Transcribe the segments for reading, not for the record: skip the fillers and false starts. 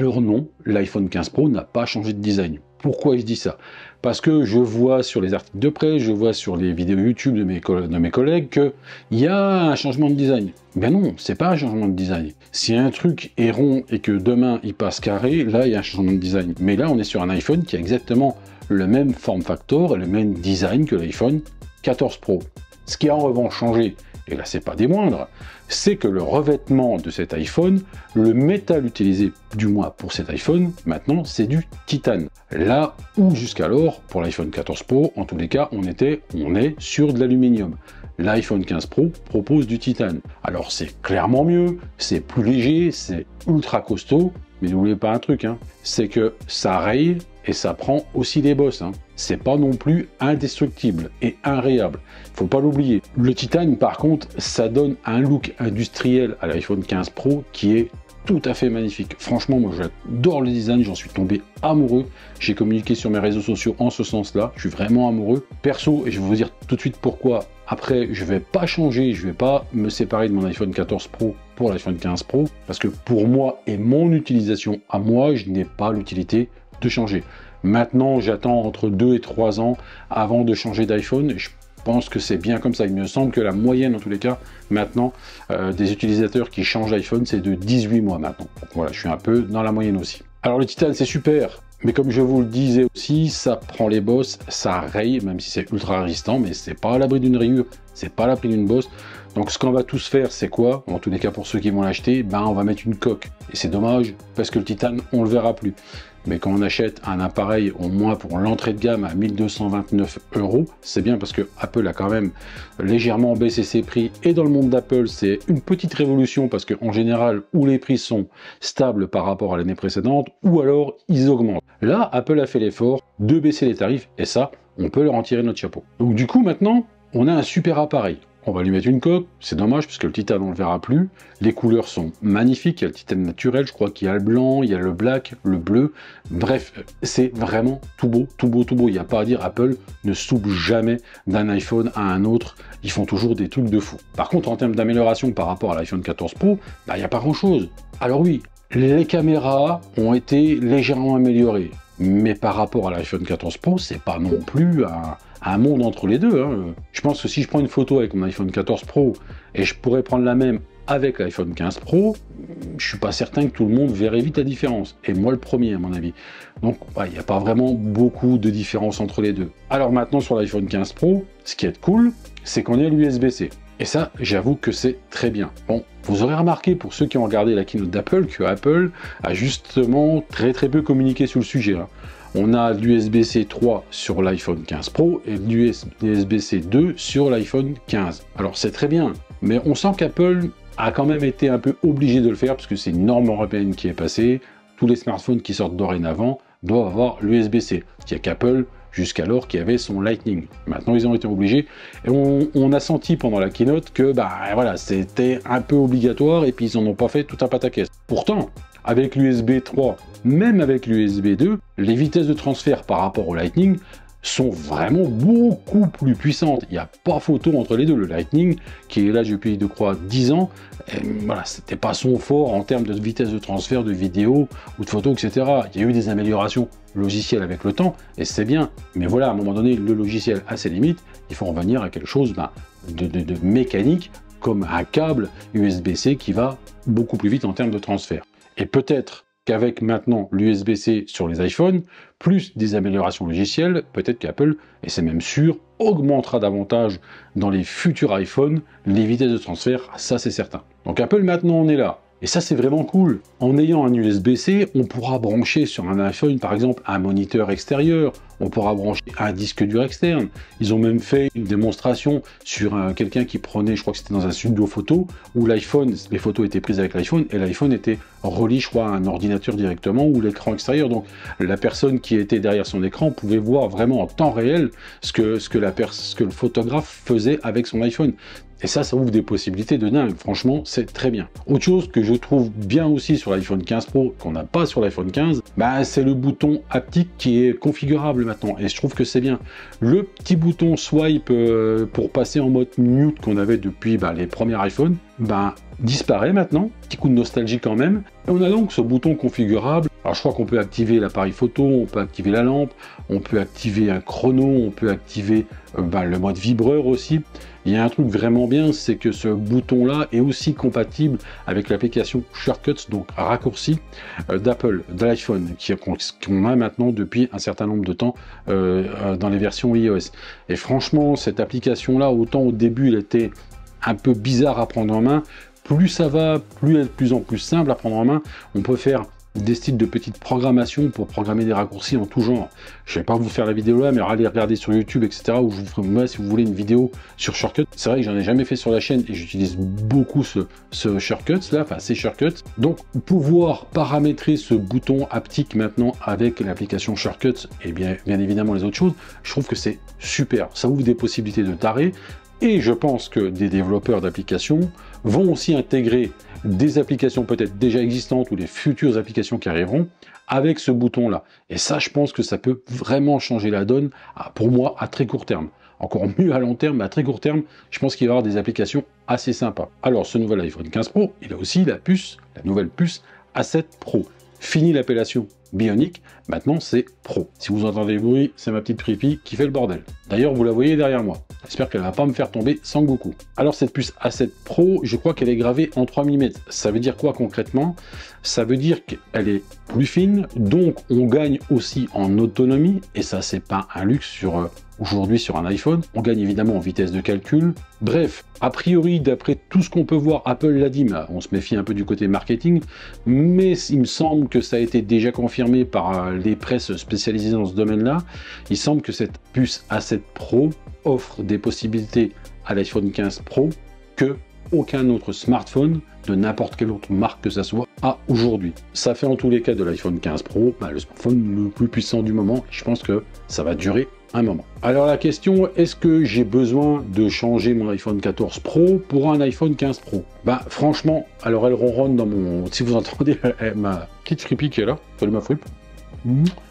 Alors non, l'iPhone 15 Pro n'a pas changé de design. Pourquoi je dis ça? Parce que je vois sur les articles de presse, je vois sur les vidéos YouTube de mes collègues qu'il y a un changement de design. Ben non, c'est pas un changement de design. Si un truc est rond et que demain il passe carré, là il y a un changement de design. Mais là on est sur un iPhone qui a exactement le même form factor et le même design que l'iPhone 14 Pro. Ce qui a en revanche changé, et là c'est pas des moindres, c'est que le revêtement de cet iPhone, le métal utilisé du moins pour cet iPhone, maintenant c'est du titane. Là où jusqu'alors, pour l'iPhone 14 Pro, en tous les cas, on est sur de l'aluminium. L'iPhone 15 Pro propose du titane. Alors c'est clairement mieux, c'est plus léger, c'est ultra costaud, mais n'oubliez pas un truc, hein, c'est que ça raye et ça prend aussi des bosses. Hein. C'est pas non plus indestructible et inrayable. Faut pas l'oublier. Le titane, par contre, ça donne un look industriel à l'iPhone 15 Pro qui est tout à fait magnifique. Franchement, moi j'adore le design, j'en suis tombé amoureux. J'ai communiqué sur mes réseaux sociaux en ce sens-là. Je suis vraiment amoureux. Perso, et je vais vous dire tout de suite pourquoi. Après, je vais pas changer, je vais pas me séparer de mon iPhone 14 Pro pour l'iPhone 15 Pro, parce que pour moi et mon utilisation à moi, je n'ai pas l'utilité de changer. Maintenant, j'attends entre 2 et 3 ans avant de changer d'iPhone. Je pense que c'est bien comme ça. Il me semble que la moyenne, en tous les cas, maintenant, des utilisateurs qui changent d'iPhone, c'est de 18 mois maintenant. Donc voilà, je suis un peu dans la moyenne aussi. Alors le titane, c'est super, mais comme je vous le disais aussi, ça prend les bosses, ça raye, même si c'est ultra résistant, mais c'est pas à l'abri d'une rayure, c'est pas à l'abri d'une bosse. Donc ce qu'on va tous faire, c'est quoi? En tous les cas, pour ceux qui vont l'acheter, ben on va mettre une coque. Et c'est dommage, parce que le titane, on le verra plus. Mais quand on achète un appareil, au moins pour l'entrée de gamme à 1229 €, c'est bien parce que Apple a quand même légèrement baissé ses prix. Et dans le monde d'Apple, c'est une petite révolution parce qu'en général, où les prix sont stables par rapport à l'année précédente, ou alors ils augmentent. Là, Apple a fait l'effort de baisser les tarifs et ça, on peut leur en tirer notre chapeau. Donc du coup, maintenant, on a un super appareil. On va lui mettre une coque, c'est dommage parce que le titane on ne le verra plus. Les couleurs sont magnifiques, il y a le titane naturel, je crois qu'il y a le blanc, il y a le black, le bleu. Bref, c'est vraiment tout beau, tout beau, tout beau. Il n'y a pas à dire, Apple ne soupe jamais d'un iPhone à un autre. Ils font toujours des trucs de fou. Par contre, en termes d'amélioration par rapport à l'iPhone 14 Pro, bah, il n'y a pas grand chose. Alors oui, les caméras ont été légèrement améliorées. Mais par rapport à l'iPhone 14 Pro, c'est pas non plus un monde entre les deux. Hein. Je pense que si je prends une photo avec mon iPhone 14 Pro et je pourrais prendre la même avec l'iPhone 15 Pro, je suis pas certain que tout le monde verrait vite la différence. Et moi le premier à mon avis. Donc il n'y a pas vraiment beaucoup de différence entre les deux. Alors maintenant sur l'iPhone 15 Pro, ce qui est cool, c'est qu'on est à l'USB-C. Et ça, j'avoue que c'est très bien. Bon, vous aurez remarqué, pour ceux qui ont regardé la keynote d'Apple, que Apple a justement très peu communiqué sur le sujet. Hein. On a l'USB-C 3 sur l'iPhone 15 Pro et l'USB-C 2 sur l'iPhone 15. Alors c'est très bien, mais on sent qu'Apple a quand même été un peu obligé de le faire, parce que c'est une norme européenne qui est passée. Tous les smartphones qui sortent dorénavant doivent avoir l'USB-C. Il n'y a qu'Apple jusqu'alors qui avait son Lightning. Maintenant ils ont été obligés et on a senti pendant la keynote que voilà, c'était un peu obligatoire et puis ils en ont pas fait tout un pataquès. Pourtant avec l'USB 3, même avec l'USB 2, les vitesses de transfert par rapport au Lightning sont vraiment beaucoup plus puissantes. Il n'y a pas photo entre les deux. Le Lightning, qui est là depuis, je crois, 10 ans, voilà, c'était pas son fort en termes de vitesse de transfert de vidéos ou de photos, etc. Il y a eu des améliorations logicielles avec le temps, et c'est bien. Mais voilà, à un moment donné, le logiciel a ses limites. Il faut revenir à quelque chose de mécanique, comme un câble USB-C qui va beaucoup plus vite en termes de transfert. Et peut-être qu'avec maintenant l'USB-C sur les iPhones, plus des améliorations logicielles, peut-être qu'Apple, et c'est même sûr, augmentera davantage dans les futurs iPhones les vitesses de transfert, ça c'est certain. Donc Apple maintenant on est là. Et ça c'est vraiment cool. En ayant un USB-C, on pourra brancher sur un iPhone par exemple un moniteur extérieur, on pourra brancher un disque dur externe. Ils ont même fait une démonstration sur quelqu'un qui prenait, je crois que c'était dans un studio photo, où l'iPhone, les photos étaient prises avec l'iPhone, et l'iPhone était relié, je crois, à un ordinateur directement, ou l'écran extérieur. Donc la personne qui était derrière son écran pouvait voir vraiment en temps réel ce que le photographe faisait avec son iPhone. Et ça ouvre des possibilités de dingue. Franchement, c'est très bien. Autre chose que je trouve bien aussi sur l'iPhone 15 Pro, qu'on n'a pas sur l'iPhone 15, c'est le bouton haptique qui est configurable maintenant. Et je trouve que c'est bien. Le petit bouton swipe pour passer en mode mute qu'on avait depuis les premiers iPhones, ben, disparaît maintenant, petit coup de nostalgie quand même. Et on a donc ce bouton configurable. Alors je crois qu'on peut activer l'appareil photo, on peut activer la lampe, on peut activer un chrono, on peut activer le mode vibreur aussi. Il y a un truc vraiment bien, c'est que ce bouton-là est aussi compatible avec l'application Shortcuts, donc raccourci d'Apple, de l'iPhone, qu'on a maintenant depuis un certain nombre de temps dans les versions iOS. Et franchement, cette application-là, autant au début, elle était un peu bizarre à prendre en main, plus ça va, plus elle est de plus en plus simple à prendre en main. On peut faire des styles de petites programmations pour programmer des raccourcis en tout genre. Je vais pas vous faire la vidéo là, mais allez regarder sur YouTube, etc. Où je vous ferai, moi, si vous voulez une vidéo sur Shortcuts. C'est vrai que j'en ai jamais fait sur la chaîne et j'utilise beaucoup ce Shortcuts là, enfin ces Shortcuts. Donc pouvoir paramétrer ce bouton haptique maintenant avec l'application Shortcuts et bien évidemment les autres choses, je trouve que c'est super. Ça ouvre des possibilités de taré. Et je pense que des développeurs d'applications vont aussi intégrer des applications peut-être déjà existantes ou les futures applications qui arriveront avec ce bouton-là. Et ça, je pense que ça peut vraiment changer la donne, pour moi, à très court terme. Encore mieux à long terme, mais à très court terme, je pense qu'il va y avoir des applications assez sympas. Alors, ce nouvel iPhone 15 Pro, il a aussi la nouvelle puce A7 Pro. Fini l'appellation Bionic, maintenant c'est Pro. Si vous entendez le bruit, c'est ma petite Freepy qui fait le bordel. D'ailleurs, vous la voyez derrière moi. J'espère qu'elle ne va pas me faire tomber Sangoku. Alors cette puce A7 Pro, je crois qu'elle est gravée en 3 mm. Ça veut dire quoi concrètement? Ça veut dire qu'elle est plus fine, donc on gagne aussi en autonomie, et ça c'est pas un luxe aujourd'hui sur un iPhone. On gagne évidemment en vitesse de calcul. Bref, a priori, d'après tout ce qu'on peut voir, Apple l'a dit, mais on se méfie un peu du côté marketing, mais il me semble que ça a été déjà confirmé par les presses spécialisées dans ce domaine-là. Il semble que cette puce A7 Pro offre des possibilités à l'iPhone 15 Pro que aucun autre smartphone de n'importe quelle autre marque que ça soit a aujourd'hui. Ça fait en tous les cas de l'iPhone 15 Pro le smartphone le plus puissant du moment. Je pense que ça va durer un moment. Alors la question, est-ce que j'ai besoin de changer mon iPhone 14 Pro pour un iPhone 15 Pro? Bah franchement, alors elle ronronne dans mon... Si vous entendez ma petite Freepy qui est là, salut ma Freep.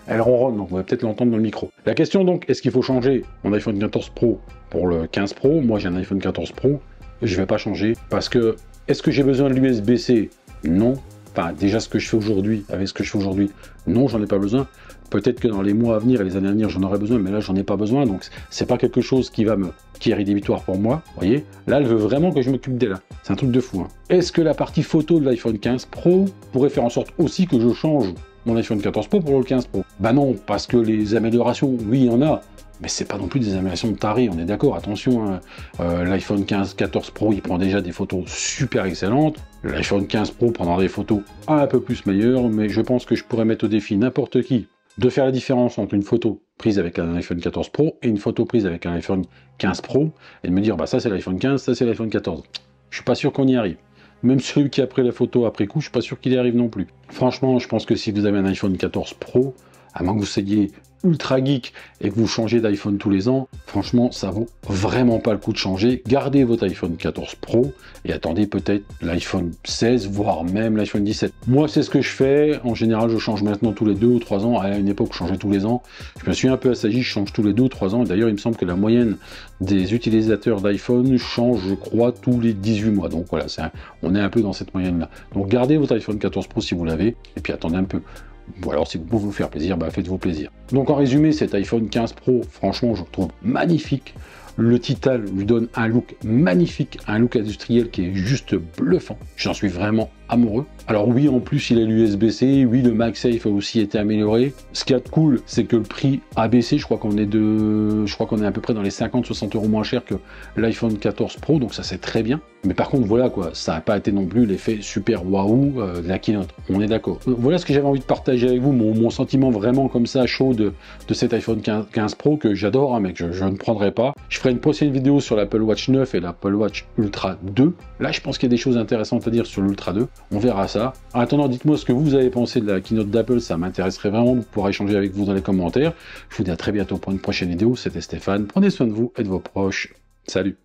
Elle ronronne, donc on va peut-être l'entendre dans le micro. La question donc, est-ce qu'il faut changer mon iPhone 14 Pro pour le 15 Pro? Moi j'ai un iPhone 14 Pro, je vais pas changer parce que est-ce que j'ai besoin de l'USB-C? Non. Enfin, déjà ce que je fais aujourd'hui, avec ce que je fais aujourd'hui, non, j'en ai pas besoin. Peut-être que dans les mois à venir et les années à venir, j'en aurai besoin, mais là, j'en ai pas besoin, donc c'est pas quelque chose qui est rédhibitoire pour moi, vous voyez. Là, elle veut vraiment que je m'occupe d'elle. C'est un truc de fou. Hein. Est-ce que la partie photo de l'iPhone 15 Pro pourrait faire en sorte aussi que je change mon iPhone 14 Pro pour le 15 Pro? Bah non, parce que les améliorations, oui, il y en a, mais c'est pas non plus des améliorations de taré, on est d'accord, attention, hein. L'iPhone 14 Pro, il prend déjà des photos super excellentes, l'iPhone 15 Pro prendra des photos un peu plus meilleures, mais je pense que je pourrais mettre au défi n'importe qui de faire la différence entre une photo prise avec un iPhone 14 Pro et une photo prise avec un iPhone 15 Pro, et de me dire, bah ça c'est l'iPhone 15, ça c'est l'iPhone 14. Je suis pas sûr qu'on y arrive. Même celui qui a pris la photo après coup, je suis pas sûr qu'il y arrive non plus. Franchement, je pense que si vous avez un iPhone 14 Pro, à moins que vous soyez ultra geek et que vous changez d'iPhone tous les ans, franchement, ça vaut vraiment pas le coup de changer. Gardez votre iPhone 14 Pro et attendez peut-être l'iPhone 16, voire même l'iPhone 17. Moi, c'est ce que je fais. En général, je change maintenant tous les 2 ou 3 ans. À une époque, je changeais tous les ans. Je me suis un peu assagi, je change tous les 2 ou 3 ans. D'ailleurs, il me semble que la moyenne des utilisateurs d'iPhone change, je crois, tous les 18 mois. Donc voilà, on est un peu dans cette moyenne-là. Donc gardez votre iPhone 14 Pro si vous l'avez, et puis attendez un peu. Ou alors si vous pouvez vous faire plaisir, bah faites-vous plaisir. Donc en résumé, cet iPhone 15 Pro, franchement, je le trouve magnifique. Le titane lui donne un look magnifique, un look industriel qui est juste bluffant. J'en suis vraiment amoureux. Alors oui, en plus, il a l'USB-C, oui, le MagSafe a aussi été amélioré. Ce qui est cool, c'est que le prix a baissé. Je crois qu'on est à peu près dans les 50-60 € moins cher que l'iPhone 14 Pro, donc ça c'est très bien. Mais par contre, voilà quoi, ça n'a pas été non plus l'effet super waouh de la keynote. On est d'accord. Voilà ce que j'avais envie de partager avec vous, mon sentiment vraiment comme ça chaud de cet iPhone 15 Pro que j'adore, hein, mec, je ne prendrai pas. Je ferai une prochaine vidéo sur l'Apple Watch 9 et l'Apple Watch Ultra 2. Là, je pense qu'il y a des choses intéressantes à dire sur l'Ultra 2. On verra ça. En attendant, dites-moi ce que vous avez pensé de la keynote d'Apple. Ça m'intéresserait vraiment de pouvoir échanger avec vous dans les commentaires. Je vous dis à très bientôt pour une prochaine vidéo. C'était Stéphane. Prenez soin de vous et de vos proches. Salut!